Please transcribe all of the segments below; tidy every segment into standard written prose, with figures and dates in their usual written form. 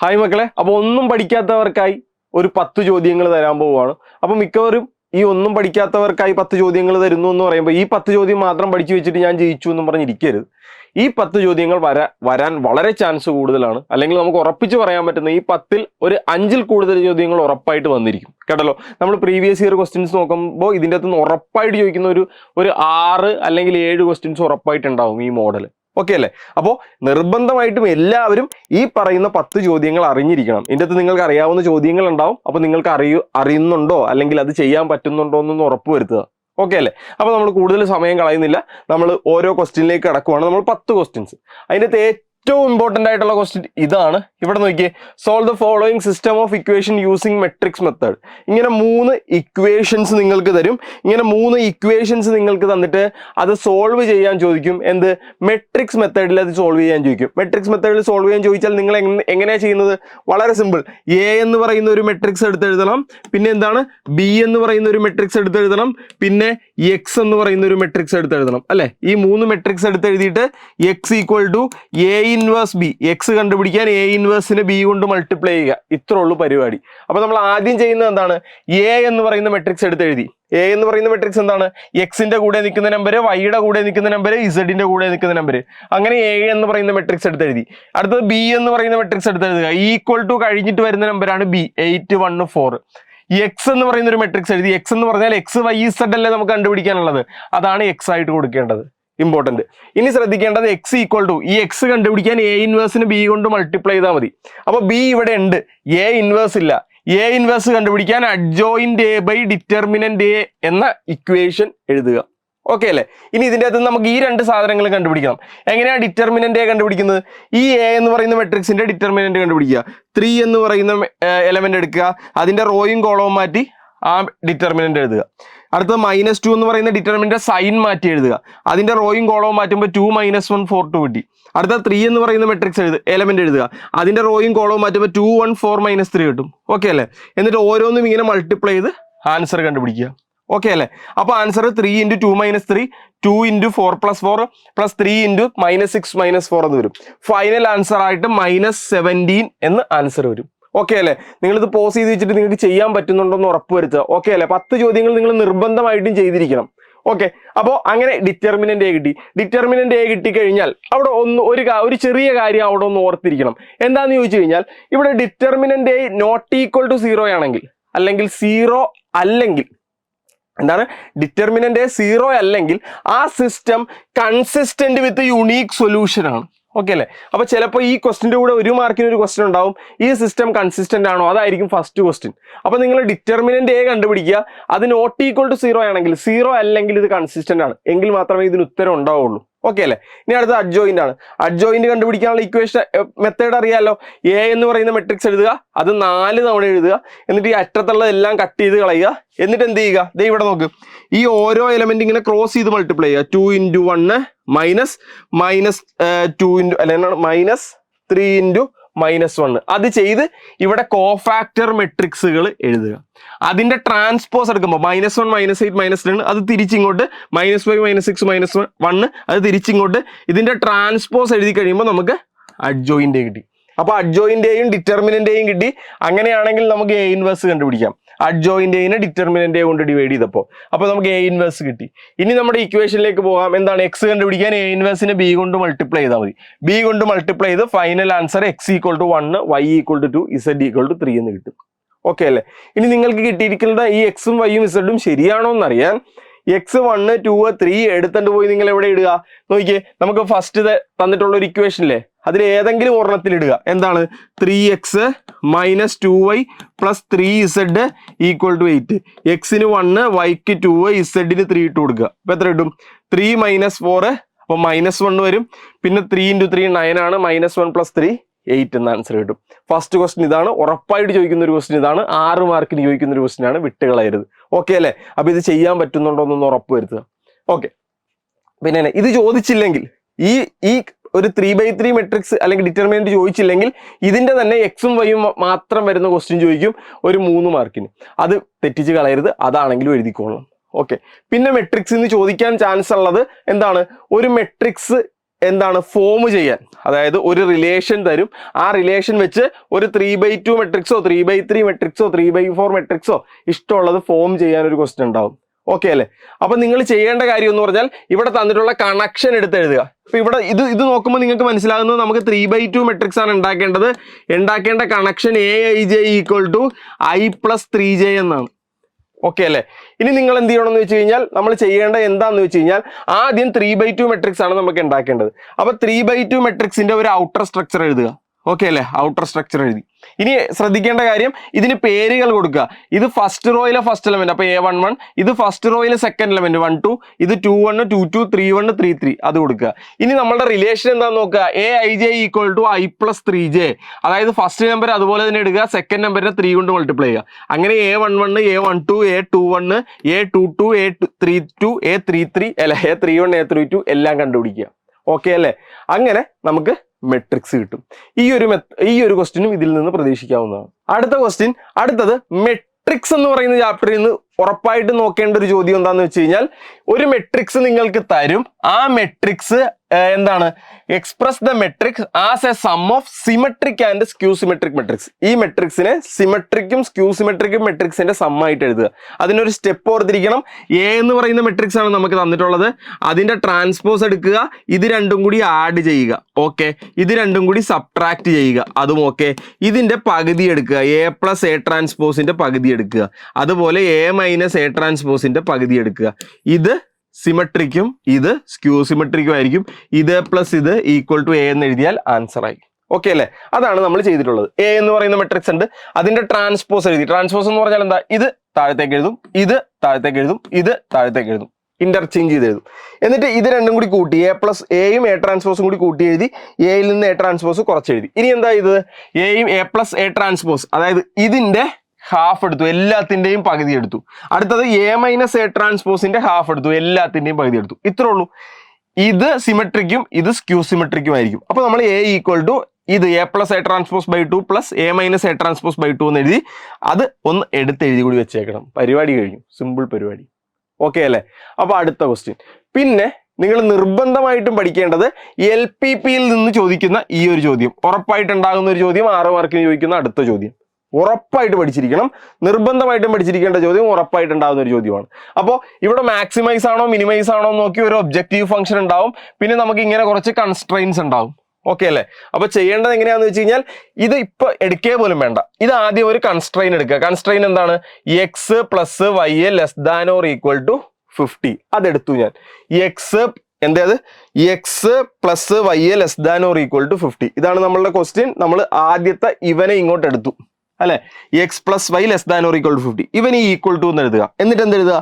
Hi മക്കളെ, അപ്പോൾ ഒന്നും പഠിക്കാത്തവർക്കായി ഒരു 10 ചോദ്യങ്ങൾ തരാൻ പോവുകയാണ്. അപ്പോൾ മിക്കവരും ഈ ഒന്നും പഠിക്കാത്തവർക്കായി 10 ചോദ്യങ്ങൾ തരുന്നു എന്ന് പറയുമ്പോൾ ഈ 10 ചോദ്യം മാത്രം പഠിച്ചു വെച്ചിട്ട് ഞാൻ ജയിച്ചു എന്നും പറഞ്ഞിരിക്കരുത്. ഈ 10 ചോദ്യങ്ങൾ വരാൻ വളരെ ചാൻസ് കൂടുതലാണ്. അല്ലെങ്കിൽ നമുക്ക് ഉറപ്പിച്ച് പറയാൻ പറ്റുന്ന ഈ 10ൽ ഒരു 5ൽ കൂടുതൽ ചോദ്യങ്ങൾ ഉറപ്പായിട്ട് വന്നിരിക്കും കേട്ടല്ലോ. നമ്മൾ പ്രീവിയസ് ഇയർ ക്വസ്റ്റ്യൻസ് നോക്കുമ്പോൾ ഇതിൻ്റെ അകത്ത് നിന്ന് ഉറപ്പായിട്ട് ചോദിക്കുന്ന ഒരു 6 അല്ലെങ്കിൽ 7 ക്വസ്റ്റ്യൻസ് ഉറപ്പായിട്ടുണ്ടാവും ഈ മോഡൽ. ഓക്കെ അല്ലേ? അപ്പോൾ നിർബന്ധമായിട്ടും എല്ലാവരും ഈ പറയുന്ന 10 ചോദ്യങ്ങൾ അറിഞ്ഞിരിക്കണം. ഇതിൻ്റെ അകത്ത് നിങ്ങൾക്ക് അറിയാവുന്ന ചോദ്യങ്ങൾ ഉണ്ടാവും. അപ്പോൾ നിങ്ങൾക്ക് അറിയുന്നുണ്ടോ അല്ലെങ്കിൽ അത് ചെയ്യാൻ പറ്റുന്നുണ്ടോ എന്നൊന്ന് ഉറപ്പ് വരുത്തുക. ഓക്കെ അല്ലേ? അപ്പോൾ നമ്മൾ കൂടുതൽ സമയം കളയുന്നില്ല. നമ്മൾ ഓരോ ക്വസ്റ്റ്യനിലേക്ക് കടക്കുവാണ്. നമ്മൾ 10 ക്വസ്റ്റ്യൻസ്. അതിൻ്റെ ഏറ്റവും ഇമ്പോർട്ടൻ്റ് ആയിട്ടുള്ള ക്വസ്റ്റ്യൻ ഇതാണ്. ഇവിടെ നോക്കിയേ, solve the following system of equation using matrix method. ഇങ്ങനെ 3 ഇക്വേഷൻസ് നിങ്ങൾക്ക് തരും. ഇങ്ങനെ 3 ഇക്വേഷൻസ് നിങ്ങൾക്ക് തന്നിട്ട് അത് സോൾവ് ചെയ്യാൻ ചോദിക്കും. എന്ത്? മെട്രിക്സ് മെത്തേഡിൽ അത് സോൾവ് ചെയ്യാൻ ചോദിക്കും. മെട്രിക്സ് മെത്തേഡിൽ സോൾവ് ചെയ്യാൻ ചോദിച്ചാൽ നിങ്ങൾ എങ്ങനെയാണ് ചെയ്യുന്നത്? വളരെ സിമ്പിൾ. എ എന്ന് പറയുന്ന ഒരു മെട്രിക്സ് എടുത്തെഴുതണം. പിന്നെ എന്താണ്? ബി എന്ന് പറയുന്ന ഒരു മെട്രിക്സ് എടുത്തെഴുതണം. പിന്നെ എക്സ് എന്ന് പറയുന്ന ഒരു മെട്രിക്സ് എടുത്തെഴുതണം അല്ലേ? ഈ 3 മെട്രിക്സ് എടുത്തെഴുതിയിട്ട് X equal to A inverse B, X കണ്ടുപിടിക്കാൻ എ ഇൻവേഴ്സിന് ബി കൊണ്ട് മൾട്ടിപ്ലൈ ചെയ്യുക. ഇത്രേ ഉള്ളൂ പരിപാടി. അപ്പൊ നമ്മൾ ആദ്യം ചെയ്യുന്നത് എന്താണ്? എ എന്ന് പറയുന്ന മെട്രിക്സ് എടുത്തെഴുതി. എ എന്ന് പറയുന്ന മെട്രിക്സ് എന്താണ്? എക്സിന്റെ കൂടെ നിൽക്കുന്ന നമ്പർ, വൈയുടെ കൂടെ നിൽക്കുന്ന നമ്പർ, ഇസഡിന്റെ കൂടെ നിൽക്കുന്ന നമ്പർ. അങ്ങനെ എ എന്ന് പറയുന്ന മെട്രിക്സ് എടുത്തെഴുതി. അടുത്തത് ബി എന്ന് പറയുന്ന മെട്രിക്സ് എടുത്തെഴുതുക. ഈക്വൽ ടു കഴിഞ്ഞിട്ട് വരുന്ന നമ്പറാണ് ബി, 8 1 4. എക്സ് എന്ന് പറയുന്ന ഒരു മെട്രിക്സ് എഴുതി. എക്സ് എന്ന് പറഞ്ഞാൽ എക്സ് വൈ ഇസഡ് അല്ലേ നമുക്ക് കണ്ടുപിടിക്കാനുള്ളത്, അതാണ് എക്സ് ആയിട്ട് കൊടുക്കേണ്ടത്. ഇമ്പോർട്ടന്റ്. ഇനി ശ്രദ്ധിക്കേണ്ടത് എക്സ് ഈക്വൽ ടു, ഈ എക്സ് കണ്ടുപിടിക്കാൻ എ ഇൻവേഴ്സിന് ബി കൊണ്ട് മൾട്ടിപ്ലൈ ചെയ്താൽ മതി. അപ്പൊ ബി ഇവിടെ ഉണ്ട്, എ ഇൻവേഴ്സ് ഇല്ല. എ ഇൻവേഴ്സ് കണ്ടുപിടിക്കാൻ adjoint A by determinant A എന്ന ഇക്വേഷൻ എഴുതുക. ഓക്കെ അല്ലേ? ഇനി ഇതിൻ്റെ അകത്ത് നമുക്ക് ഈ 2 സാധനങ്ങൾ കണ്ടുപിടിക്കണം. എങ്ങനെയാണ് ഡിറ്റർമിനന്റ് എ കണ്ടുപിടിക്കുന്നത്? ഈ എ എന്ന് പറയുന്ന മെട്രിക്സിന്റെ ഡിറ്റർമിനന്റ് കണ്ടുപിടിക്കുക. 3 എന്ന് പറയുന്ന എലമെന്റ് എടുക്കുക, അതിന്റെ റോയും കോളവും മാറ്റി ആ ഡിറ്റർമിനന്റ് എഴുതുക. അടുത്തത് -2 എന്ന് പറയുന്ന ഡിറ്റർമിനന്റ് സൈൻ മാറ്റി എഴുതുക. അതിന്റെ റോയും കോളവും മാറ്റുമ്പോൾ 2 - 1 4 2 കിട്ടി. അടുത്ത 3 എന്ന് പറയുന്ന മെട്രിക്സ് എലമെന്റ് എഴുതുക. അതിന്റെ റോയും കോളവും മാറ്റുമ്പോൾ 2 1 4 - 3 കിട്ടും. ഓക്കെ അല്ലേ? എന്നിട്ട് ഓരോന്നും ഇങ്ങനെ മൾട്ടിപ്ലൈ ചെയ്ത് ആൻസർ കണ്ടുപിടിക്കുക. ഓക്കെ അല്ലേ? അപ്പൊ ആൻസർ 3 × 2 - 3, 2 × 4 + 4 + 3 × -6 - 4 എന്ന് വരും. ഫൈനൽ ആൻസർ ആയിട്ട് -17 എന്ന് ആൻസർ വരും. ഓക്കെ അല്ലേ? നിങ്ങളിത് പോസ് ചെയ്ത് വെച്ചിട്ട് നിങ്ങൾക്ക് ചെയ്യാൻ പറ്റുന്നുണ്ടോ എന്ന് ഉറപ്പ് വരുത്തുക. ഓക്കെ അല്ലേ? 10 ചോദ്യങ്ങൾ നിങ്ങൾ നിർബന്ധമായിട്ടും ചെയ്തിരിക്കണം. ഓക്കെ. അപ്പോൾ അങ്ങനെ ഡിറ്റർമിനന്റ് എ കിട്ടി. ഡിറ്റർമിനന്റ് എ കിട്ടിക്കഴിഞ്ഞാൽ അവിടെ ഒരു ചെറിയ കാര്യം അവിടെ ഒന്ന് ഓർത്തിരിക്കണം. എന്താണെന്ന് ചോദിച്ചു കഴിഞ്ഞാൽ, ഇവിടെ determinant A not equal to 0 ആണെങ്കിൽ, അല്ലെങ്കിൽ 0 അല്ലെങ്കിൽ, എന്താണ്? ഡിറ്റർമിനന്റ് 0 അല്ലെങ്കിൽ ആ സിസ്റ്റം കൺസിസ്റ്റന്റ് വിത്ത് യുണീക്ക് സൊല്യൂഷൻ ആണ്. ഓക്കെ അല്ലേ? അപ്പൊ ചിലപ്പോൾ ഈ ക്വസ്റ്റിന്റെ കൂടെ 1 മാർക്കിന് ഒരു ക്വസ്റ്റ്യൻ ഉണ്ടാവും, ഈ സിസ്റ്റം കൺസിസ്റ്റന്റ് ആണോ, അതായിരിക്കും ഫസ്റ്റ് ക്വസ്റ്റ്യൻ. അപ്പൊ നിങ്ങൾ ഡിറ്റർമിനന്റ് എ കണ്ടുപിടിക്കുക. അത് നോട്ട് ഈക്വൽ ടു 0 ആണെങ്കിൽ, 0 അല്ലെങ്കിൽ ഇത് കൺസിസ്റ്റന്റ് ആണ്, എങ്കിൽ മാത്രമേ ഇതിന് ഉത്തരം ഉണ്ടാവുള്ളൂ. ഓക്കെ അല്ലേ? ഇനി അടുത്ത അഡ്ജോയിന്റ് ആണ്. അഡ്ജോയിന്റ് കണ്ടുപിടിക്കാനുള്ള ഇക്വേഷൻ മെത്തേഡ് അറിയാലോ. എ എന്ന് പറയുന്ന മെട്രിക്സ് എഴുതുക, അത് 4 തവണ എഴുതുക. എന്നിട്ട് ഈ അറ്റത്തുള്ളതെല്ലാം കട്ട് ചെയ്ത് കളയുക. എന്നിട്ട് എന്ത് ചെയ്യുക? ദേ ഇവിടെ നോക്ക്, ഈ ഓരോ എലമെന്റ് ഇങ്ങനെ ക്രോസ് ചെയ്ത് മൾട്ടിപ്ലൈ ചെയ്യുക. 2 × 1 -2 അല്ലെങ്കിൽ -3 × -1. അത് ചെയ്ത് ഇവിടെ കോഫാക്ടർ മെട്രിക്സുകൾ എഴുതുക. അതിന്റെ ട്രാൻസ്പോസ് എടുക്കുമ്പോൾ -1 -8 -10 അത് തിരിച്ചിങ്ങോട്ട് -5 -6 -1 അത് തിരിച്ചിങ്ങോട്ട് ഇതിന്റെ ട്രാൻസ്പോസ് എഴുതി കഴിയുമ്പോൾ നമുക്ക് അഡ്ജോയിന്റ് കിട്ടി. അപ്പൊ അഡ്ജോയിന്റെയും ഡിറ്റർമിനന്റെയും കിട്ടി. അങ്ങനെയാണെങ്കിൽ നമുക്ക് എ ഇൻവേഴ്സ് കണ്ടുപിടിക്കാം. അഡ്ജോയിന്റെയിനെ ഡിറ്റർമിനന്റ് കൊണ്ട് ഡിവൈഡ് ചെയ്തപ്പോൾ അപ്പോൾ നമുക്ക് എ ഇൻവേഴ്സ് കിട്ടി. ഇനി നമ്മുടെ ഇക്വേഷനിലേക്ക് പോകാം. എന്താണ്? എക്സ് കണ്ടുപിടിക്കാൻ എ ഇൻവേഴ്സിനെ ബി കൊണ്ട് മൾട്ടിപ്ലൈ ചെയ്താൽ മതി. ബി കൊണ്ട് മൾട്ടിപ്ലൈ ചെയ്ത് final answer x equal to 1, y equal to 2, z equal to 3 എന്ന് കിട്ടും. ഓക്കെ അല്ലേ? ഇനി നിങ്ങൾക്ക് കിട്ടിയിരിക്കുന്ന ഈ എക്സും വൈയും ഇസഡും ശരിയാണോ എന്നറിയാൻ x 1 2 3 എടുത്തുകൊണ്ട് പോയി നിങ്ങൾ എവിടെ ഇടുക? നോക്കിയേ, നമുക്ക് ഫസ്റ്റ് തന്നിട്ടുള്ള ഒരു ഇക്വേഷനില്ലേ, അതിൽ ഏതെങ്കിലും ഒരെണ്ണത്തിൽ ഇടുക. എന്താണ്? 3x - 2y + 3z = 8. എക്സിന് 1, വൈക്ക് 2, ഇസഡിന് 3 ഇട്ട് കൊടുക്കുക. അപ്പൊ എത്ര കിട്ടും? 3 - 4, അപ്പൊ -1 വരും. പിന്നെ 3 × 3 9 ആണ്. -1 + 3 8 എന്ന ആൻസർ കിട്ടും. ഫസ്റ്റ് ക്വസ്റ്റ്യൻ ഇതാണ്. ഉറപ്പായിട്ട് ചോദിക്കുന്ന ഒരു ക്വസ്റ്റ്യൻ ഇതാണ്. 6 മാർക്കിന് ചോദിക്കുന്ന ഒരു ക്വസ്റ്റ്യൻ ആണ്. വിട്ടുകളയരുത്. ഓക്കെ അല്ലേ? അപ്പൊ ഇത് ചെയ്യാൻ പറ്റുന്നുണ്ടോ എന്നൊന്ന് ഉറപ്പ് വരുത്തുക. ഓക്കെ. പിന്നെ ഇത് ചോദിച്ചില്ലെങ്കിൽ, ഈ ഒരു 3/3 മെട്രിക്സ് അല്ലെങ്കിൽ ഡിറ്റർമിനന്റ് ചോദിച്ചില്ലെങ്കിൽ ഇതിന്റെ തന്നെ എക്സും വൈയും മാത്രം വരുന്ന ക്വസ്റ്റ്യൻ ചോദിക്കും ഒരു 3 മാർക്കിന്. അത് തെറ്റിച്ച് കളയരുത്. അതാണെങ്കിലും എഴുതിക്കോളണം. ഓക്കെ. പിന്നെ മെട്രിക്സ് ചോദിക്കാൻ ചാൻസ് ഉള്ളത് എന്താണ്? ഒരു മെട്രിക്സ് എന്താണ് ഫോം ചെയ്യാൻ, അതായത് ഒരു റിലേഷൻ തരും, ആ റിലേഷൻ വെച്ച് ഒരു 3/2 മെട്രിക്സോ 3/3 മെട്രിക്സോ 3/4 മെട്രിക്സോ ഇഷ്ടമുള്ളത് ഫോം ചെയ്യാൻ ഒരു ക്വസ്റ്റ്യൻ ഉണ്ടാവും. ഓക്കെ അല്ലേ? അപ്പൊ നിങ്ങൾ ചെയ്യേണ്ട കാര്യം എന്ന് പറഞ്ഞാൽ ഇവിടെ തന്നിട്ടുള്ള കണക്ഷൻ എടുത്ത് എഴുതുക. അപ്പൊ ഇവിടെ ഇത് നോക്കുമ്പോൾ നിങ്ങൾക്ക് മനസ്സിലാകുന്നത് നമുക്ക് 3/2 മെട്രിക്സ് ആണ് ഉണ്ടാക്കേണ്ടത്. ഉണ്ടാക്കേണ്ട കണക്ഷൻ AIJ = I+3J എന്നാണ്. ഓക്കെ അല്ലേ? ഇനി നിങ്ങൾ എന്ത് ചെയ്യണം എന്ന് വെച്ച് കഴിഞ്ഞാൽ, നമ്മൾ ചെയ്യേണ്ട എന്താന്ന് വെച്ച് കഴിഞ്ഞാൽ, ആദ്യം 3/2 മെട്രിക്സ് ആണ് നമുക്ക് ഉണ്ടാക്കേണ്ടത്. അപ്പൊ 3/2 മെട്രിക്സിന്റെ ഒരു ഔട്ടർ സ്ട്രക്ചർ എഴുതുക. ഓക്കെ അല്ലേ? ഔട്ടർ സ്ട്രക്ചർ എഴുതി. ഇനി ശ്രദ്ധിക്കേണ്ട കാര്യം, ഇതിന് പേരുകൾ കൊടുക്കുക. ഇത് ഫസ്റ്റ് റോയിലെ ഫസ്റ്റ് എലമെന്റ്, അപ്പൊ A11. ഇത് ഫസ്റ്റ് റോയിലെ സെക്കൻഡ് എലമെന്റ് 1 2. ഇത് 2 1 2 2 3 1 3 3. അത് കൊടുക്കുക. ഇനി നമ്മളുടെ റിലേഷൻ എന്താന്ന് നോക്കുക. AIJ = I+3J. അതായത് ഫസ്റ്റ് നമ്പർ അതുപോലെ തന്നെ എടുക്കുക, സെക്കൻഡ് നമ്പറിനെ 3 കൊണ്ട് മൾട്ടിപ്ലൈ ചെയ്യുക. അങ്ങനെ A11 A12 A21 A22 A32 A33 അല്ല A31 A32 എല്ലാം കണ്ടുപിടിക്കുക. ഓക്കെ അല്ലേ? അങ്ങനെ നമുക്ക് മെട്രിക്സ് കിട്ടും. ഈ ഒരു ക്വസ്റ്റ്യനും ഇതിൽ നിന്ന് പ്രതീക്ഷിക്കാവുന്നതാണ്. അടുത്ത ക്വസ്റ്റ്യൻ, അടുത്തത് മെട്രിക്സ് എന്ന് പറയുന്ന ചാപ്റ്ററിൽ നിന്ന് ഉറപ്പായിട്ട് നോക്കേണ്ട ഒരു ചോദ്യം എന്താണെന്ന് വെച്ച് കഴിഞ്ഞാൽ, ഒരു മെട്രിക്സ് നിങ്ങൾക്ക് തരും. ആ മെട്രിക്സ് എന്താണ്? Express the matrix as a sum of symmetric and skew symmetric matrix. ഈ മെട്രിക്സിനെ സിമെട്രിക്കും സ്ക്യൂ സിമെട്രിക്കും മെട്രിക്സിന്റെ സം ആയിട്ട് എഴുതുക. അതിനൊരു സ്റ്റെപ്പ് ഓർത്തിരിക്കണം. A എന്ന് പറയുന്ന മെട്രിക്സ് ആണ് നമുക്ക് തന്നിട്ടുള്ളത്. അതിന്റെ ട്രാൻസ്പോസ് എടുക്കുക, ഇത് രണ്ടും കൂടി ആഡ് ചെയ്യുക. ഓക്കെ, ഇത് രണ്ടും കൂടി സബ്ട്രാക്ട് ചെയ്യുക, അതും ഓക്കെ. ഇതിന്റെ പകുതി എടുക്കുക, A+A ട്രാൻസ്പോസിന്റെ പകുതി എടുക്കുക. അതുപോലെ A- A ട്രാൻസ്പോസിന്റെ പകുതി എടുക്കുക. ഇത് സിമെട്രിക്കും ഇത് സ്ക്യൂ സിമെട്രിക്കും ആയിരിക്കും. ഇത് പ്ലസ് ഇത് = A എന്ന് എഴുതിയാൽ ആൻസർ ആയി. ഓക്കെ അല്ലേ? അതാണ് നമ്മൾ ചെയ്തിട്ടുള്ളത്. A എന്ന് പറയുന്ന മെട്രിക്സ് ഉണ്ട്, അതിന്റെ ട്രാൻസ്പോസ് എഴുതി. ട്രാൻസ്പോസ് എന്ന് പറഞ്ഞാൽ എന്താ? ഇത് താഴത്തേക്ക് എഴുതും, ഇത് താഴത്തേക്ക് എഴുതും, ഇത് താഴത്തേക്ക് എഴുതും, ഇന്റർചേഞ്ച് ചെയ്ത് എഴുതും. എന്നിട്ട് ഇത് രണ്ടും കൂടി കൂട്ടി A+Aയും A ട്രാൻസ്പോസും കൂടി കൂട്ടി എഴുതി, Aയിൽ നിന്ന് A ട്രാൻസ്പോസ് കുറച്ചെഴുതി. ഇനി എന്താ ഇത്? Aയും A+A ട്രാൻസ്പോസ്, അതായത് ഇതിന്റെ ഹാഫ് എടുത്തു, എല്ലാത്തിന്റെയും പകുതി എടുത്തു. അടുത്തത് A- A ട്രാൻസ്പോസിന്റെ ഹാഫ് എടുത്തു, എല്ലാത്തിന്റെയും പകുതി എടുത്തു. ഇത്രേ ഉള്ളൂ. ഇത് സിമെട്രിക്കും ഇത് സ്ക്യൂ സിമെട്രിക്കും ആയിരിക്കും. അപ്പൊ നമ്മൾ A = ഇത് A+A transpose / 2 + A- A transpose / 2 എന്ന് എഴുതി. അത് ഒന്ന് എടുത്ത് എഴുതി കൂടി വെച്ചേക്കണം. പരിപാടി കഴിഞ്ഞു. സിമ്പിൾ പരിപാടി. ഓക്കെ അല്ലേ? അപ്പൊ അടുത്ത ക്വസ്റ്റ്യൻ. പിന്നെ നിങ്ങൾ നിർബന്ധമായിട്ടും പഠിക്കേണ്ടത് LPPയിൽ നിന്ന് ചോദിക്കുന്ന ഈ ഒരു ചോദ്യം, ഉറപ്പായിട്ടുണ്ടാകുന്ന ഒരു ചോദ്യം, 6 മാർക്കിന് ചോദിക്കുന്ന അടുത്ത ചോദ്യം. ഉറപ്പായിട്ട് പഠിച്ചിരിക്കണം. നിർബന്ധമായിട്ടും പഠിച്ചിരിക്കേണ്ട ചോദ്യം, ഉറപ്പായിട്ടുണ്ടാകുന്ന ഒരു ചോദ്യമാണ്. അപ്പോൾ ഇവിടെ മാക്സിമൈസ് ആണോ മിനിമൈസ് ആണോ നോക്കി ഒരു ഒബ്ജക്റ്റീവ് ഫംഗ്ഷൻ ഉണ്ടാവും. പിന്നെ നമുക്ക് ഇങ്ങനെ കുറച്ച് കൺസ്ട്രെയിൻസ് ഉണ്ടാവും. ഓക്കെ അല്ലേ? അപ്പൊ ചെയ്യേണ്ടത് എങ്ങനെയാന്ന് വെച്ച് കഴിഞ്ഞാൽ, ഇത് ഇപ്പൊ എടുക്കേ പോലും വേണ്ട. ഇത് ആദ്യം ഒരു കൺസ്ട്രെയിൻ എടുക്കുക. കൺസ്ട്രെയിൻ എന്താണ്? X + Y <= 50. അതെടുത്തു ഞാൻ. എന്തേത്? X + Y <= 50. ഇതാണ് നമ്മളുടെ ക്വസ്റ്റ്യൻ. നമ്മൾ ആദ്യത്തെ ഇവനെ ഇങ്ങോട്ട് എടുത്തു അല്ലെ? X + Y <= 50. ഇവന് = എന്ന് എഴുതുക. എന്നിട്ട് എന്ത് എഴുതുക?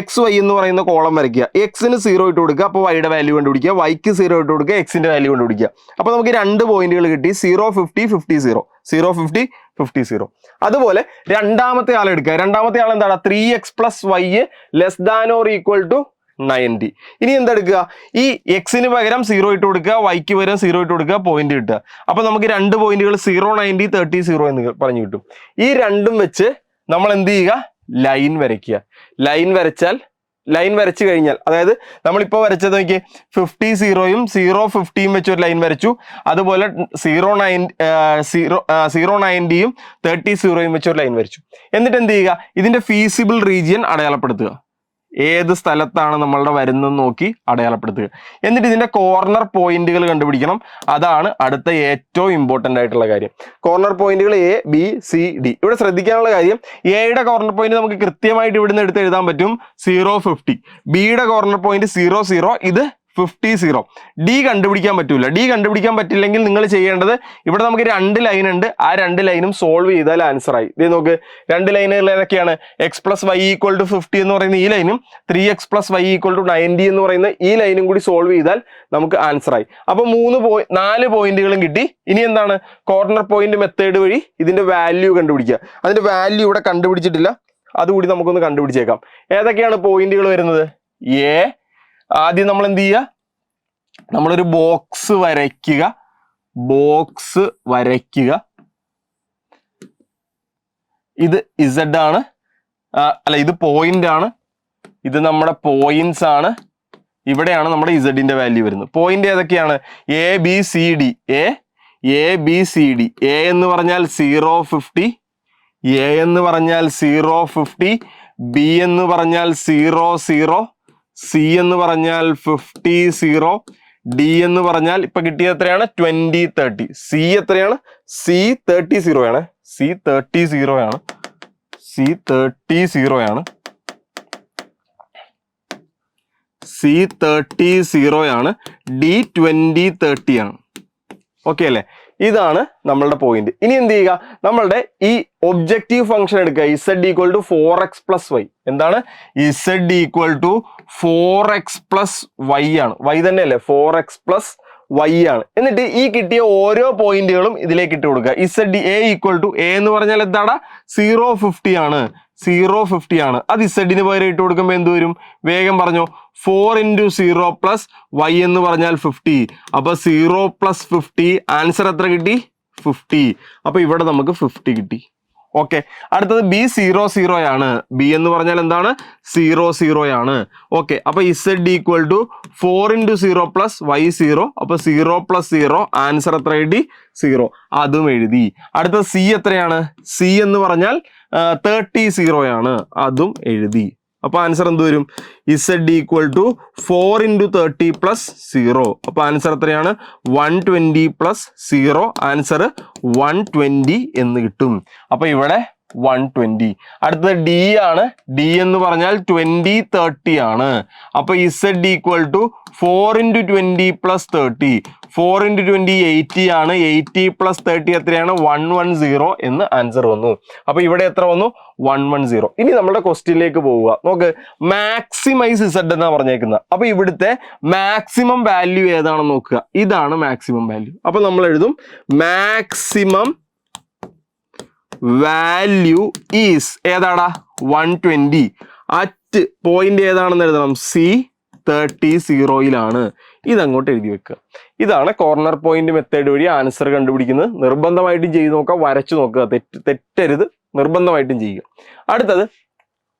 XY എന്ന് പറയുന്ന കോളം വരയ്ക്കുക. Xന് 0 ഇട്ട് കൊടുക്കുക, അപ്പോൾ Yയുടെ വാല്യൂ കണ്ടുപിടിക്കുക. Yക്ക് 0 ഇട്ട് കൊടുക്കുക, Xന്റെ വാല്യൂ കണ്ടുപിടിക്കുക. അപ്പൊ നമുക്ക് 2 പോയിന്റുകൾ കിട്ടി. 0 50 50 0. 0 50 50 0. അതുപോലെ രണ്ടാമത്തെ ആൾ എടുക്കുക. രണ്ടാമത്തെ ആൾ എന്താണ്? 3x + Y <= 90. ഇനി എന്തെടുക്കുക? ഈ Xന് പകരം 0 ഇട്ട് കൊടുക്കുക, Yക്ക് പകരം 0 ഇട്ട് കൊടുക്കുക, പോയിന്റ് കിട്ടുക. അപ്പൊ നമുക്ക് 2 പോയിന്റുകൾ 0 90 30 0 എന്ന് പറഞ്ഞു കിട്ടും. ഈ രണ്ടും വെച്ച് നമ്മൾ എന്ത് ചെയ്യുക? ലൈൻ വരയ്ക്കുക. ലൈൻ വരച്ചു കഴിഞ്ഞാൽ, അതായത് നമ്മളിപ്പോൾ വരച്ചത് നോക്കി, 50 0യും 0 50യും വെച്ച് ഒരു ലൈൻ വരച്ചു. അതുപോലെ 0 90യും 30 0യും വെച്ച് ഒരു ലൈൻ വരച്ചു. എന്നിട്ട് എന്ത് ചെയ്യുക? ഇതിന്റെ ഫീസിബിൾ റീജിയൻ അടയാളപ്പെടുത്തുക. ഏത് സ്ഥലത്താണ് നമ്മളുടെ വരുന്നതെന്ന് നോക്കി അടയാളപ്പെടുത്തുക. എന്നിട്ട് ഇതിന്റെ കോർണർ പോയിന്റുകൾ കണ്ടുപിടിക്കണം. അതാണ് അടുത്ത ഏറ്റവും ഇമ്പോർട്ടന്റ് ആയിട്ടുള്ള കാര്യം. കോർണർ പോയിന്റുകൾ A B C D. ഇവിടെ ശ്രദ്ധിക്കാനുള്ള കാര്യം, എയുടെ കോർണർ പോയിന്റ് നമുക്ക് കൃത്യമായിട്ട് ഇവിടുന്ന് എടുത്ത് എഴുതാൻ പറ്റും 0 50. ബിയുടെ കോർണർ പോയിന്റ് 0 0. ഇത് 50 0. D കണ്ടുപിടിക്കാൻ പറ്റൂല. D കണ്ടുപിടിക്കാൻ പറ്റില്ലെങ്കിൽ നിങ്ങൾ ചെയ്യേണ്ടത്, ഇവിടെ നമുക്ക് 2 ലൈൻ ഉണ്ട്, ആ 2 ലൈനും സോൾവ് ചെയ്താൽ ആൻസർ ആയി. ഇത് നോക്ക്, 2 ലൈനുകൾ ഏതൊക്കെയാണ്? X + Y = 50 എന്ന് പറയുന്ന ഈ ലൈനും 3x + Y = 90 എന്ന് പറയുന്ന ഈ ലൈനും കൂടി സോൾവ് ചെയ്താൽ നമുക്ക് ആൻസർ ആയി. അപ്പൊ 4 പോയിന്റുകളും കിട്ടി. ഇനി എന്താണ്? കോർണർ പോയിന്റ് മെത്തേഡ് വഴി ഇതിന്റെ വാല്യൂ കണ്ടുപിടിക്കുക. അതിന്റെ വാല്യൂ ഇവിടെ കണ്ടുപിടിച്ചിട്ടില്ല, അതുകൂടി നമുക്കൊന്ന് കണ്ടുപിടിച്ചേക്കാം. ഏതൊക്കെയാണ് പോയിന്റുകൾ വരുന്നത്? ആദ്യം നമ്മൾ എന്ത് ചെയ്യുക? നമ്മളൊരു ബോക്സ് വരയ്ക്കുക. ഇത് Z ആണ്, അല്ല ഇത് പോയിന്റ് ആണ്, ഇത് നമ്മുടെ പോയിന്റ്സ് ആണ്, ഇവിടെയാണ് നമ്മുടെ ഇസഡിന്റെ വാല്യൂ വരുന്നത്. പോയിന്റ് ഏതൊക്കെയാണ്? A B C D. A B C D. A എന്ന് പറഞ്ഞാൽ 0 50, എ എന്ന് പറഞ്ഞാൽ 0 50, ബി എന്ന് പറഞ്ഞാൽ 0 0, സി എന്ന് പറഞ്ഞാൽ 50 0, ഡി എന്ന് പറഞ്ഞാൽ ഇപ്പൊ കിട്ടിയത് എത്രയാണ്? 20 30. സി എത്രയാണ്? സി 30 0 ആണ്. സി 30 0 ആണ്. സി 30 0 ആണ്. സി 30 0 ആണ്. ഡി 20 30 ആണ്. ഓക്കെ അല്ലേ? ഇതാണ് നമ്മളുടെ പോയിന്റ്. ഇനി എന്ത് ചെയ്യുക? നമ്മളുടെ ഈ ഒബ്ജക്റ്റീവ് ഫംഗ്ഷൻ എടുക്കുക. Z equal to 4x plus Y. എന്താണ്? Z equal to 4x plus Y ആണ്. വൈ തന്നെയല്ലേ? 4x പ്ലസ് വൈ ആണ്. എന്നിട്ട് ഈ കിട്ടിയ ഓരോ പോയിന്റുകളും ഇതിലേക്ക് ഇട്ട് കൊടുക്കുക. Z A equal to, A എന്ന് പറഞ്ഞാൽ എന്താണ്? 0 50 ആണ്. 0 50 ആണ്. അത് ഇസഡിന് പകരം ഇട്ട് കൊടുക്കുമ്പോൾ എന്ത് വരും? വേഗം പറഞ്ഞോ. 4 into 0 പ്ലസ് വൈ എന്ന് പറഞ്ഞാൽ 50. അപ്പൊ 0 പ്ലസ് 50 ആൻസർ എത്ര കിട്ടി? 50. അപ്പൊ ഇവിടെ നമുക്ക് 50 കിട്ടി. ഓക്കെ. അടുത്തത് ബി 0 0 ആണ്. ബി എന്ന് പറഞ്ഞാൽ എന്താണ്? 0 0 ആണ്. ഓക്കെ. അപ്പൊ z equal to 4 into 0 plus y 0. അപ്പൊ 0 പ്ലസ് 0 ആൻസർ എത്ര കിട്ടി? 0. അതും എഴുതി. അടുത്തത് സി എത്രയാണ്? സി എന്ന് പറഞ്ഞാൽ 30 0 ആണ്. അതും എഴുതി. അപ്പൊ ആൻസർ എന്ത് വരും? Z equal to 4 into 30 plus 0. അപ്പൊ ആൻസർ എത്രയാണ്? 120 പ്ലസ് 0. ആൻസർ 120 എന്ന് കിട്ടും. അപ്പൊ ഇവിടെ 120. അടുത്തത് ഡി ആണ്. ഡി എന്ന് പറഞ്ഞാൽ 20 30 ആണ്. അപ്പൊ z equal to 4 into 20 plus 30. 4 into 20 80 ആണ്. 80 പ്ലസ് 30 എത്രയാണ്? 110 എന്ന് ആൻസർ വന്നു. അപ്പൊ ഇവിടെ എത്ര വന്നു? 110. ഇനി നമ്മുടെ ക്വസ്റ്റ്യനിലേക്ക് പോവുക. നോക്ക്, മാക്സിമൈസ് ഇസഡ് എന്നാ പറഞ്ഞേക്കുന്നത്. അപ്പൊ ഇവിടുത്തെ മാക്സിമം വാല്യൂ ഏതാണെന്ന് നോക്കുക. ഇതാണ് മാക്സിമം വാല്യൂ. അപ്പൊ നമ്മൾ എഴുതും മാക്സിമം വാല്യൂ ഈസ് ഏതാടാ? 120. അറ്റ് പോയിന്റ് ഏതാണെന്ന് എഴുതണം. സി 30 0 ഇതങ്ങോട്ട് എഴുതി വെക്കുക. ഇതാണ് കോർണർ പോയിന്റ് മെത്തേഡ് വഴി ആൻസർ കണ്ടുപിടിക്കുന്നത്. നിർബന്ധമായിട്ടും ചെയ്ത് നോക്കുക, വരച്ചു നോക്കുക, തെറ്റരുത്, നിർബന്ധമായിട്ടും ചെയ്യുക. അടുത്തത്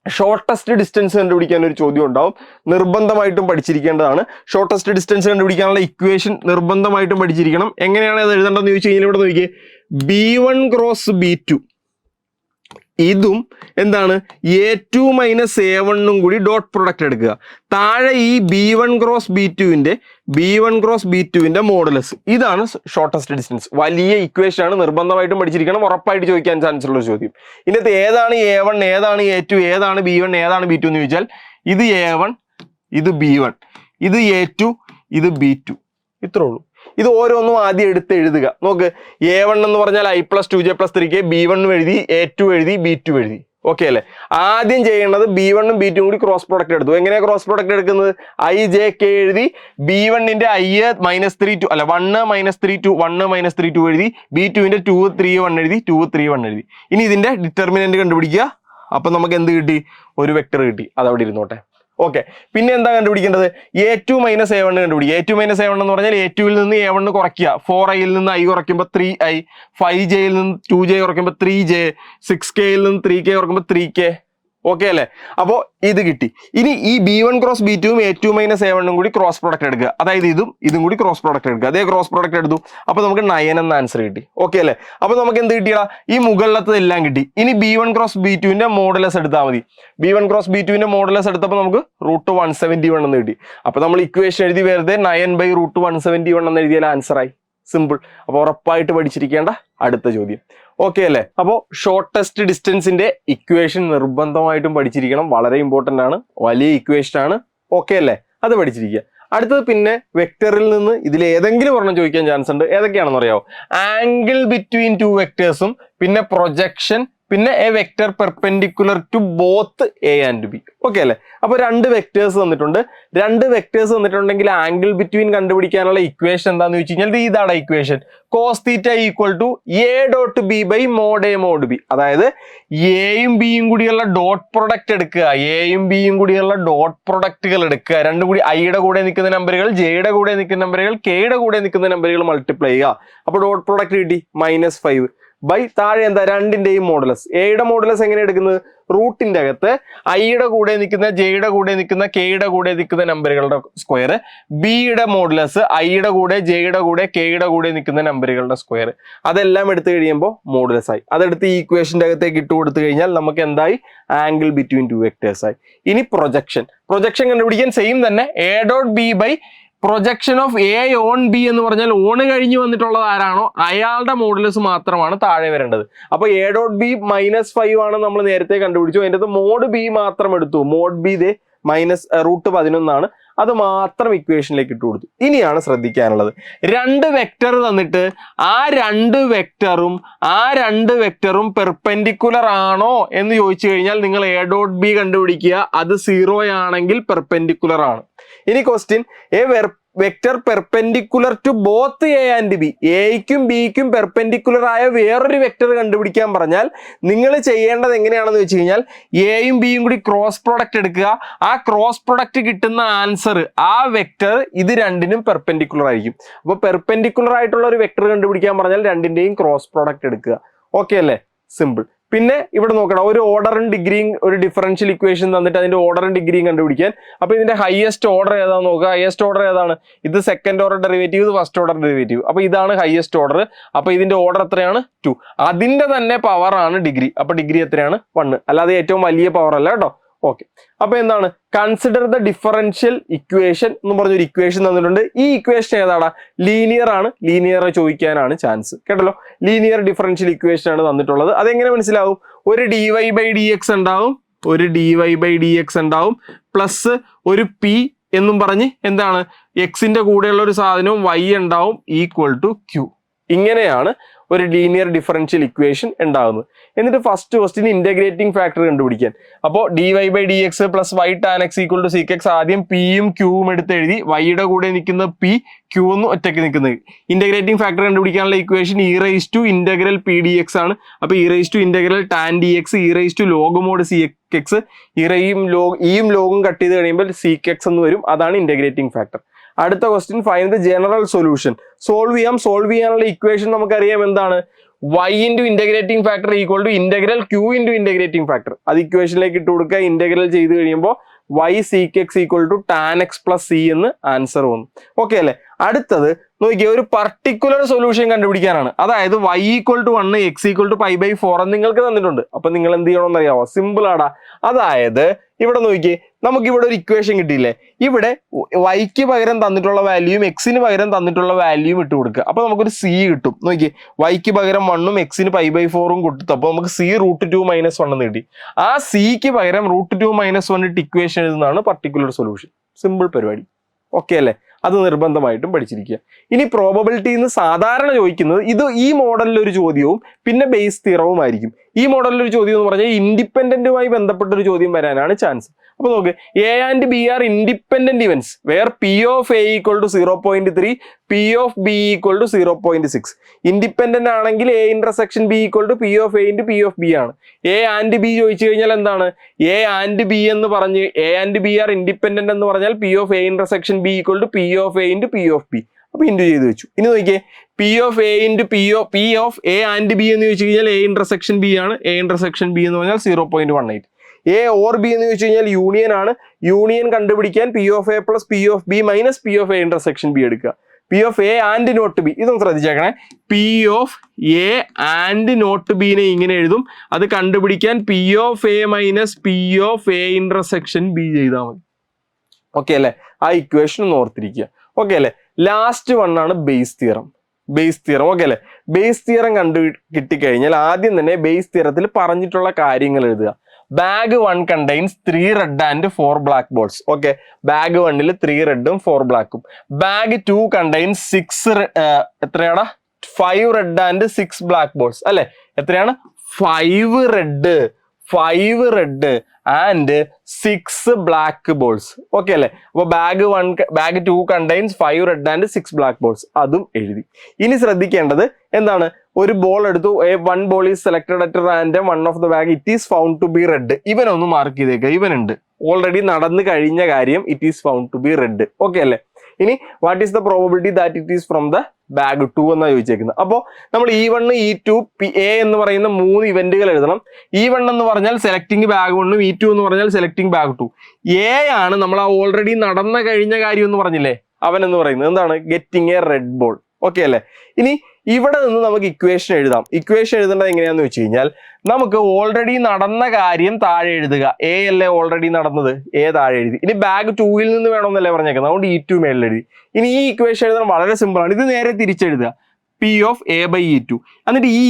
ഷോർട്ടസ്റ്റ് ഡിസ്റ്റൻസ് കണ്ടുപിടിക്കാൻ ഒരു ചോദ്യം ഉണ്ടാവും. നിർബന്ധമായിട്ടും പഠിച്ചിരിക്കേണ്ടതാണ്. ഷോർട്ടസ്റ്റ് ഡിസ്റ്റൻസ് കണ്ടുപിടിക്കാനുള്ള ഇക്വേഷൻ നിർബന്ധമായിട്ടും പഠിച്ചിരിക്കണം. എങ്ങനെയാണ് അത് എഴുതേണ്ടതെന്ന് ചോദിച്ചു കഴിഞ്ഞാൽ ഇവിടെ നോക്കിയേ, B1 ക്രോസ് B2 ഇതും എന്താണ്? A2 മൈനസ് A1 കൂടി ഡോട്ട് പ്രൊഡക്റ്റ് എടുക്കുക. താഴെ ഈ B1 ക്രോസ് B2വിന്റെ മോഡുലസ്. ഇതാണ് ഷോർട്ടസ്റ്റ് ഡിസ്റ്റൻസ്. വലിയ ഇക്വേഷൻ ആണ്, നിർബന്ധമായിട്ടും പഠിച്ചിരിക്കണം. ഉറപ്പായിട്ട് ചോദിക്കാൻ ചാൻസ് ഉള്ള ചോദ്യം. ഇതിനകത്ത് ഏതാണ് A1, ഏതാണ് A2, ഏതാണ് B1, ഏതാണ് B2 എന്ന് ചോദിച്ചാൽ ഇത് A1, ഇത് B1, ഇത് A2, ഇത് B2. ഇത്രേ ഉള്ളൂ. ഇത് ഓരോന്നും ആദ്യം എടുത്ത് എഴുതുക. നോക്ക്, A1 എന്ന് പറഞ്ഞാൽ I+2J+3K, B1 എഴുതി, A2 എഴുതി, B2 എഴുതി. ഓക്കെ അല്ലേ? ആദ്യം ചെയ്യേണ്ടത് B1 ഉം B2 കൂടി ക്രോസ് പ്രോഡക്റ്റ് എടുത്തു. എങ്ങനെയാ ക്രോസ് പ്രോഡക്റ്റ് എടുക്കുന്നത്? IJK എഴുതി, B1ന്റെ I -3 അല്ല 1 -3 2 1 -3 2 എഴുതി, B2ന്റെ 2 3 1 എഴുതി, 2 3 1 എഴുതി. ഇനി ഇതിന്റെ ഡിറ്റർമിനന്റ് കണ്ടുപിടിക്കുക. അപ്പൊ നമുക്ക് എന്ത് കിട്ടി? ഒരു വെക്ടർ കിട്ടി. അതവിടെ ഇരുന്നോട്ടെ. ഓക്കെ. പിന്നെ എന്താ കണ്ടുപിടിക്കേണ്ടത്? A2 മൈനസ് A1 കണ്ടുപിടിക്കുക. A2 മൈനസ് A1 എന്ന് പറഞ്ഞാൽ A2വിൽ നിന്ന് A1 കുറയ്ക്കുക. 4iൽ നിന്ന് I കുറയ്ക്കുമ്പോൾ 3i, 5jയിൽ നിന്ന് 2j കുറയ്ക്കുമ്പോൾ 3j, 6kയിൽ നിന്ന് 3k കുറയ്ക്കുമ്പോൾ 3k. ഓക്കെ അല്ലേ? അപ്പോൾ ഇത് കിട്ടി. ഇനി ഈ B1 cross B2ഉം A2 minus A1 കൂടി ക്രോസ് പ്രോഡക്റ്റ് എടുക്കുക. അതായത് ഇതും കൂടി ക്രോസ് പ്രോഡക്റ്റ് എടുക്കുക. അതേ ക്രോസ് പ്രോഡക്റ്റ് എടുത്തു. അപ്പൊ നമുക്ക് 9 എന്ന ആൻസർ കിട്ടി. ഓക്കെ അല്ലേ? അപ്പൊ നമുക്ക് എന്ത് കിട്ടിയടാ? ഈ മുകളിലത്തത് എല്ലാം കിട്ടി. ഇനി B1 ക്രോസ് B2വിന്റെ മോഡുലസ് എടുത്താൽ മതി. B1 ക്രോസ് B2വിന്റെ മോഡുലസ് എടുത്തപ്പോൾ നമുക്ക് √171 എന്ന് കിട്ടി. അപ്പൊ നമ്മൾ ഇക്വേഷൻ എഴുതി വെറുതെ 9/√171 എന്ന് എഴുതിയാൽ ആൻസർ ആയി. സിമ്പിൾ. അപ്പൊ ഉറപ്പായിട്ട് പഠിച്ചിരിക്കേണ്ട അടുത്ത ചോദ്യം. ഓക്കെ അല്ലേ? അപ്പോൾ ഷോർട്ടസ്റ്റ് ഡിസ്റ്റൻസിന്റെ ഇക്വേഷൻ നിർബന്ധമായിട്ടും പഠിച്ചിരിക്കണം. വളരെ ഇമ്പോർട്ടന്റ് ആണ്. വലിയ ഇക്വേഷൻ ആണ്. ഓക്കെ അല്ലേ? അത് പഠിച്ചിരിക്കുക. അടുത്തത് പിന്നെ വെക്ടറിൽ നിന്ന് ഇതിൽ ഏതെങ്കിലും ഒരെണ്ണം ചോദിക്കാൻ ചാൻസ് ഉണ്ട്. ഏതൊക്കെയാണെന്ന് അറിയാമോ? ആംഗിൾ ബിറ്റ്വീൻ 2 വെക്ടേഴ്സും, പിന്നെ പ്രൊജക്ഷൻ, പിന്നെ A vector perpendicular to both A and B. Okay അല്ലേ? അപ്പൊ രണ്ട് വെക്ടേഴ്സ് തന്നിട്ടുണ്ടെങ്കിൽ ആംഗിൾ ബിറ്റ്വീൻ കണ്ടുപിടിക്കാനുള്ള ഇക്വേഷൻ എന്താന്ന് ചോദിച്ചു കഴിഞ്ഞാൽ ഇതാണ് equation. cos θ equal to A.B by mod A mod B. അതായത് എയും ബിയും കൂടിയുള്ള ഡോട്ട് പ്രൊഡക്റ്റ് എടുക്കുക. എയും ബിയും കൂടിയുള്ള ഡോട്ട് പ്രൊഡക്റ്റുകൾ എടുക്കുക. രണ്ടും കൂടി ഐയുടെ കൂടെ നിൽക്കുന്ന നമ്പറുകൾ, ജെയുടെ കൂടെ നിൽക്കുന്ന നമ്പറുകൾ, കെയുടെ കൂടെ നിൽക്കുന്ന നമ്പറുകൾ മൾട്ടിപ്ലൈ ചെയ്യുക. അപ്പൊ ഡോട്ട് പ്രൊഡക്റ്റ് കിട്ടി -5. ബൈ താഴെ എന്താ രണ്ടിന്റെയും മോഡുലസ്. എയുടെ മോഡുലസ് എങ്ങനെ എടുക്കുന്നത്? റൂട്ടിന്റെ അകത്ത് ഐയുടെ കൂടെ നിൽക്കുന്ന, ജെയുടെ കൂടെ നിൽക്കുന്ന, കെയുടെ കൂടെ നിൽക്കുന്ന നമ്പറുകളുടെ സ്ക്വയർ, ബിയുടെ മോഡുലസ് ഐയുടെ കൂടെ, ജെയുടെ കൂടെ, കെയുടെ കൂടെ നിൽക്കുന്ന നമ്പറുകളുടെ സ്ക്വയർ. അതെല്ലാം എടുത്തു കഴിയുമ്പോൾ മോഡുലസ് ആയി. അതെടുത്ത് ഈ ഇക്വേഷന്റെ അകത്തേക്ക് ഇട്ട് കൊടുത്തു കഴിഞ്ഞാൽ നമുക്ക് എന്തായി? ആംഗിൾ ബിറ്റ്വീൻ ടു വെക്ടേഴ്സ് ആയി. ഇനി പ്രൊജക്ഷൻ കണ്ടുപിടിക്കാൻ സെയിം തന്നെ A dot B by projection of A on B എന്ന് പറഞ്ഞാൽ ഓണ് കഴിഞ്ഞ് വന്നിട്ടുള്ളത് ആരാണോ അയാളുടെ മോഡുലസ് മാത്രമാണ് താഴെ വരേണ്ടത്. അപ്പൊ എ ഡോട്ട് ബി -5 ആണ് നമ്മൾ നേരത്തെ കണ്ടുപിടിച്ചു. അതിൻ്റെ അകത്ത് മോഡ് ബി മാത്രം എടുത്തു. മോഡ് ബി ദേ -√11 ആണ്. അത് മാത്രം ഇക്വേഷനിലേക്ക് ഇട്ട് കൊടുത്തു. ഇനിയാണ് ശ്രദ്ധിക്കാനുള്ളത്, രണ്ട് വെക്ടർ തന്നിട്ട് ആ രണ്ട് വെക്ടറും പെർപെൻഡിക്കുലർ ആണോ എന്ന് ചോദിച്ചു കഴിഞ്ഞാൽ നിങ്ങൾ എ ഡോട്ട് ബി കണ്ടുപിടിക്കുക. അത് 0 ആണെങ്കിൽ പെർപെൻഡിക്കുലർ ആണ്. ഇനി question, A vector perpendicular to both A and B, എയ്ക്കും ബിക്കും പെർപെൻഡിക്കുലർ ആയ വേറൊരു വെക്ടർ കണ്ടുപിടിക്കാൻ പറഞ്ഞാൽ നിങ്ങൾ ചെയ്യേണ്ടത് എങ്ങനെയാണെന്ന് വെച്ച് കഴിഞ്ഞാൽ എയും ബിയും കൂടി ക്രോസ് പ്രൊഡക്റ്റ് എടുക്കുക. ആ ക്രോസ് പ്രൊഡക്റ്റ് കിട്ടുന്ന ആൻസർ ആ വെക്ടർ ഇത് രണ്ടിനും പെർപെൻഡിക്കുലർ ആയിരിക്കും. അപ്പോൾ പെർപെൻഡിക്കുലർ ആയിട്ടുള്ള ഒരു വെക്ടർ കണ്ടുപിടിക്കാൻ പറഞ്ഞാൽ രണ്ടിന്റെയും ക്രോസ് പ്രൊഡക്റ്റ് എടുക്കുക. ഓക്കെ അല്ലേ? സിമ്പിൾ. പിന്നെ ഇവിടെ നോക്കണം, ഒരു ഓർഡറും ഡിഗ്രിയും ഒരു ഡിഫറൻഷ്യൽ ഇക്വേഷൻ തന്നിട്ട് അതിന്റെ ഓർഡറും ഡിഗ്രിയും കണ്ടുപിടിക്കാൻ. അപ്പൊ ഇതിന്റെ ഹയസ്റ്റ് ഓർഡർ ഏതാണെന്ന് നോക്കുക. ഹയസ്റ്റ് ഓർഡർ ഏതാണ്? ഇത് സെക്കൻഡ് ഓർഡർ ഡെറിവേറ്റീവ്, ഇത് ഫസ്റ്റ് ഓർഡർ ഡെറിവേറ്റീവ്. അപ്പൊ ഇതാണ് ഹയസ്റ്റ് ഓർഡർ. അപ്പൊ ഇതിന്റെ ഓർഡർ എത്രയാണ്? 2. അതിന്റെ തന്നെ പവർ ആണ് ഡിഗ്രി. അപ്പൊ ഡിഗ്രി എത്രയാണ്? 1. അല്ലാതെ ഏറ്റവും വലിയ പവർ അല്ല കേട്ടോ. ഓക്കെ. അപ്പൊ എന്താണ്? കൺസിഡർ ദ ഡിഫറൻഷ്യൽ ഇക്വേഷൻ എന്ന് പറഞ്ഞൊരു ഇക്വേഷൻ തന്നിട്ടുണ്ട്. ഈ ഇക്വേഷൻ ഏതാടാ? ലീനിയർ ആണ്. ലീനിയർ ചോദിക്കാനാണ് ചാൻസ് കേട്ടല്ലോ. ലീനിയർ ഡിഫറൻഷ്യൽ ഇക്വേഷൻ ആണ് തന്നിട്ടുള്ളത്. അതെങ്ങനെ മനസ്സിലാവും? ഒരു dy/dx ഉണ്ടാവും, പ്ലസ് ഒരു p എന്നും പറഞ്ഞ് എന്താണ് എക്സിന്റെ കൂടെയുള്ള ഒരു സാധനവും y ഉണ്ടാവും, ഈക്വൽ ടു q. ഇങ്ങനെയാണ് ഒരു ലീനിയർ ഡിഫറൻഷ്യൽ ഇക്വേഷൻ ഉണ്ടാകുന്നത്. എന്നിട്ട് ഫസ്റ്റ് ക്വസ്റ്റ്യൻ ഇന്റഗ്രേറ്റിംഗ് ഫാക്ടർ കണ്ടുപിടിക്കാൻ. അപ്പോൾ dy/dx plus y tan x equal to sec x ആദ്യം പിയും ക്യൂവും എടുത്ത് എഴുതി. വൈയുടെ കൂടെ നിൽക്കുന്ന പി, ക്യൂ എന്ന് ഒറ്റയ്ക്ക് നിൽക്കുന്നത്. ഇന്റഗ്രേറ്റിംഗ് ഫാക്ടർ കണ്ടുപിടിക്കാനുള്ള ഇക്വേഷൻ e⁻∫ p dx ആണ്. അപ്പൊ e⁻∫ tan dx, e⁻log mod sec x, ഈയും ലോഗും കട്ട് ചെയ്ത് കഴിയുമ്പോൾ sec x എന്ന് വരും. അതാണ് ഇന്റഗ്രേറ്റിംഗ് ഫാക്ടർ. അടുത്ത question, find the general solution. Solve ചെയ്യാനുള്ള ഇക്വേഷൻ നമുക്കറിയാം എന്താണ്? y into integrating factor equal to integral q into integrating factor. അത് ഇക്വേഷനിലേക്ക് ഇട്ട് കൊടുക്കുക. ഇന്റഗ്രൽ ചെയ്ത് കഴിയുമ്പോൾ y sec x equal to tan x plus c എന്ന് ആൻസർ വന്നു. ഓക്കെ അല്ലേ? അടുത്തത് നോക്കിയാൽ ഒരു പർട്ടിക്കുലർ സൊല്യൂഷൻ കണ്ടുപിടിക്കാനാണ്. അതായത് y equal to 1, x equal to π/4 എന്ന് നിങ്ങൾക്ക് തന്നിട്ടുണ്ട്. അപ്പൊ നിങ്ങൾ എന്ത് ചെയ്യണമെന്ന് അറിയാമോ? സിമ്പിൾ ആടാ. അതായത് ഇവിടെ നോക്കിയേ, നമുക്കിവിടെ ഒരു ഇക്വേഷൻ കിട്ടിയില്ലേ? ഇവിടെ വൈക്ക് പകരം തന്നിട്ടുള്ള വാല്യൂയും എക്സിന് പകരം തന്നിട്ടുള്ള വാല്യൂയും ഇട്ട് കൊടുക്കുക. അപ്പൊ നമുക്കൊരു c കിട്ടും. നോക്കിയേ, വൈക്ക് പകരം 1ഉം എക്സിന് π/4ഉം കൊടുത്തു. അപ്പൊ നമുക്ക് c √2 - 1 എന്ന് കിട്ടി. ആ സിക്ക് പകരം √2 - 1 ഇട്ട് ഇക്വേഷൻ എഴുതുന്നതാണ് പർട്ടിക്കുലർ സൊല്യൂഷൻ. സിമ്പിൾ പരിപാടി. ഓക്കെ അല്ലേ? അത് നിർബന്ധമായിട്ടും പഠിച്ചിരിക്കുക. ഇനി പ്രോബബിലിറ്റി എന്ന് സാധാരണ ചോദിക്കുന്നത് ഈ മോഡലിലൊരു ചോദ്യവും പിന്നെ ബേസ് തിയറവും ആയിരിക്കും. ഈ മോഡലിലൊരു ചോദ്യം എന്ന് പറഞ്ഞാൽ ഇൻഡിപെൻഡന്റുമായി ബന്ധപ്പെട്ടൊരു ചോദ്യം വരാനാണ് ചാൻസ്. അപ്പൊ നോക്ക്, A and B are independent events where P of A equal to 0.3, P of B equal to 0.6. Independent ആണെങ്കിൽ A intersection B equal to P of A into P of B ആണ്. A and B ചോദിച്ചു കഴിഞ്ഞാൽ എന്താണ്? A and B എന്ന് പറഞ്ഞ് A and B are independent എന്ന് പറഞ്ഞാൽ P of A intersection B equal to P of A into P of B. അപ്പൊ into ചെയ്ത് വെച്ചു. ഇനി നോക്കിയേ, P of A into P of A and B എന്ന് ചോദിച്ചു കഴിഞ്ഞാൽ എ ഇന്റർസെക്ഷൻ ബി ആണ്. എ ഇന്റർസെക്ഷൻ ബി എന്ന് പറഞ്ഞാൽ 0.18. എ ഓർ ബി എന്ന് ചോദിച്ചു കഴിഞ്ഞാൽ യൂണിയൻ ആണ്. യൂണിയൻ കണ്ടുപിടിക്കാൻ P of A plus P of B minus P of A intersection B എടുക്കുക. P of A and not B, ഇതൊന്ന് ശ്രദ്ധിച്ചേക്കണേ. P of A and not ബിനെ ഇങ്ങനെ എഴുതും. അത് കണ്ടുപിടിക്കാൻ P of A minus P of A intersection B ചെയ്താൽ മതി. ഓക്കെ അല്ലേ? ആ ഇക്വേഷൻ ഒന്ന് ഓർത്തിരിക്കുക. ഓക്കെ അല്ലേ? ലാസ്റ്റ് വൺ ആണ് ബേസ് തിയറം. ഓക്കെ അല്ലേ? ബേസ് തിയറം കിട്ടിക്കഴിഞ്ഞാൽ ആദ്യം തന്നെ ബേസ് തിയറത്തിൽ പറഞ്ഞിട്ടുള്ള കാര്യങ്ങൾ എഴുതുക. Bag 1 contains 3 red and 4 black balls. Okay, bag 1ൽ 3 റെഡും 4 ബ്ലാക്കും. Bag 2 contains 5 red and 6 black balls. അല്ലെ? എത്രയാണ്? 5 red and 6 black balls. Okay അല്ലെ? അപ്പൊ bag 2 contains 5 red and 6 black balls. അതും എഴുതി. ഇനി ശ്രദ്ധിക്കേണ്ടത് എന്താണ്? ഒരു ബോൾ എടുത്തു. One ball is selected at random one of the bag. It is found to be red. ഇവനൊന്ന് മാർക്ക് ചെയ്തേക്കുക. ഇവനുണ്ട്, ഓൾറെഡി നടന്നു കഴിഞ്ഞ കാര്യം. It is found to be red. Okay അല്ലേ? ഇനി what is the probability that it is from the bag 2 എന്നാണ് ചോദിച്ചേക്കുന്നത്. അപ്പോൾ നമ്മൾ E1 E2 A എന്ന് പറയുന്ന 3 ഇവന്റുകൾ എഴുതണം. E1 എന്ന് പറഞ്ഞാൽ സെലക്ടിങ് ബാഗ് 1, E2 എന്ന് പറഞ്ഞാൽ സെലക്ടിങ് ബാഗ് 2. A ആണ് നമ്മൾ ആ ഓൾറെഡി നടന്ന കഴിഞ്ഞ കാര്യം എന്ന് പറഞ്ഞില്ലേ, അവൻ എന്ന് പറയുന്നത് എന്താണ്, getting A red ball. Okay അല്ലേ? ഇനി ഇവിടെ നിന്ന് നമുക്ക് ഇക്വേഷൻ എഴുതാം. ഇക്വേഷൻ എഴുതേണ്ടത് എങ്ങനെയാന്ന് വെച്ച് കഴിഞ്ഞാൽ നമുക്ക് ഓൾറെഡി നടന്ന കാര്യം താഴെ എഴുതുക. എ അല്ലേ ഓൾറെഡി നടന്നത്, എ താഴെ എഴുതി. ഇനി ബാഗ് 2-ൽ നിന്ന് വേണമെന്നല്ലേ പറഞ്ഞേക്കുന്നത്, അതുകൊണ്ട് E2 മേളിൽ എഴുതി. ഇനി ഈ ഇക്വേഷൻ എഴുതാൻ വളരെ സിമ്പിൾ ആണ്. ഇത് നേരെ തിരിച്ചെഴുതുക, P of A by E2. എന്നിട്ട് ഈ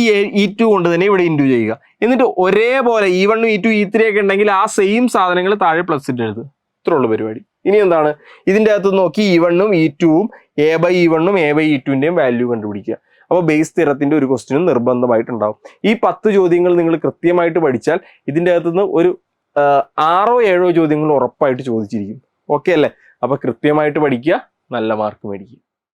E2 കൊണ്ട് തന്നെ ഇവിടെ ഇൻറ്റു ചെയ്യുക. എന്നിട്ട് ഒരേപോലെ E1 E2 E3 ഒക്കെ ഉണ്ടെങ്കിൽ ആ സെയിം സാധനങ്ങൾ താഴെ പ്ലസ് ഇട്ട് എഴുതുക. ഇത്രേ ഉള്ളൂ പരിപാടി. ഇനി എന്താണ്, ഇതിൻ്റെ അകത്ത് നോക്കി E1 E2 A by E1 A by E2 value കണ്ടുപിടിക്കുക. അപ്പോൾ ബേസ് തിയറത്തിന്റെ ഒരു ക്വസ്റ്റ്യനും നിർബന്ധമായിട്ടുണ്ടാവും. ഈ 10 ചോദ്യങ്ങൾ നിങ്ങൾ കൃത്യമായിട്ട് പഠിച്ചാൽ ഇതിൻ്റെ അകത്തുനിന്ന് ഒരു 6-7 ചോദ്യങ്ങൾ ഉറപ്പായിട്ട് ചോദിച്ചിരിക്കും. ഓക്കെ അല്ലേ? അപ്പോൾ കൃത്യമായിട്ട് പഠിക്കുക, നല്ല മാർക്ക് മേടിക്കുക.